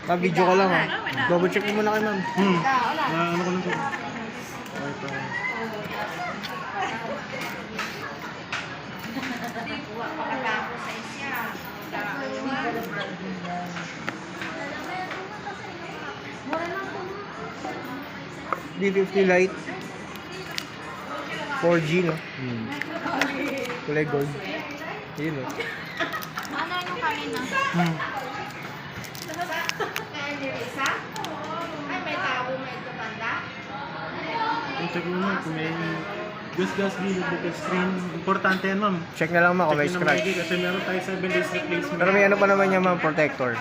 Video ka lang ha. Double check mo muna kay ma'am. Ano ko lang po? D50 Lite. 4G no? Kulay gold. Yun no? Ano yung kanina? Ay, may tao, may tumanda. Check mo ma'am kung may gas dito bukod screen. Importante yan ma'am. Check na lang ma'am kung may Check nyo na scratch. maigi kasi meron tayo 7 days replacement. Pero may ano pa naman yan ma'am, protector.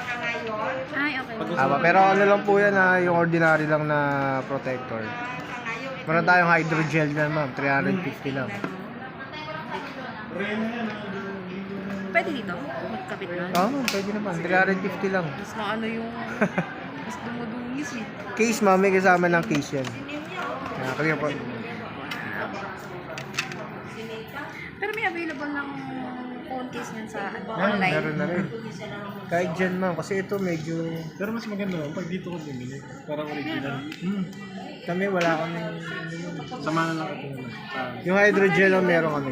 Ay, okay. Pero ano lang po yan ha, yung ordinary lang na protector. Meron tayong hydrogel na ma'am, 350 lang. Pwede dito? Magkapit na? Oo ma'am, pwede naman, 350 lang. Mas maano yung... Mas dumudungis eh. Case ma'am, may kasama ng case yan. Kaya po. Pero may available ng phone case niyan sa Yan, online. meron na rin. Kahit dyan ma'am, kasi ito medyo... Pero mas maganda ma'am pag dito ko bumili. Parang original. Kami wala kami... Sama na lang ito naman. Yung hydrogel ang meron kami.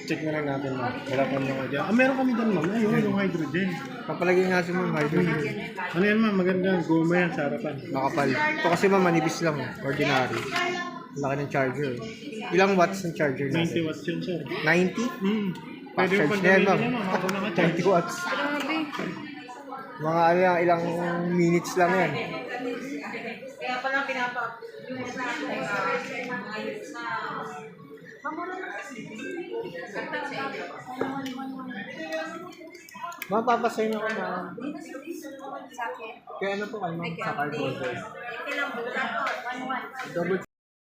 Check na lang natin ma'am. Wala pa naman ako dyan. Meron kami dyan ma'am. Ayun, yung hydrogen. Papalagay nga si ma'am, hydrogel. Ano yan ma'am? Maganda. Goma yan sa harapan. Makapal. Ito kasi ma'am, manipis lang. Ordinary. Laki ng charger. Ilang watts ng charger 90 natin? watts yun sir. 90? Pwede Fast mo charge na yan ma'am. Ako na ka 20 watts. Grabe. Mga ano yan, ilang minutes lang yan. Kaya pala Mapapasay na ko na. Kaya ano po kayo ma'am? Sa cardboard. Double check.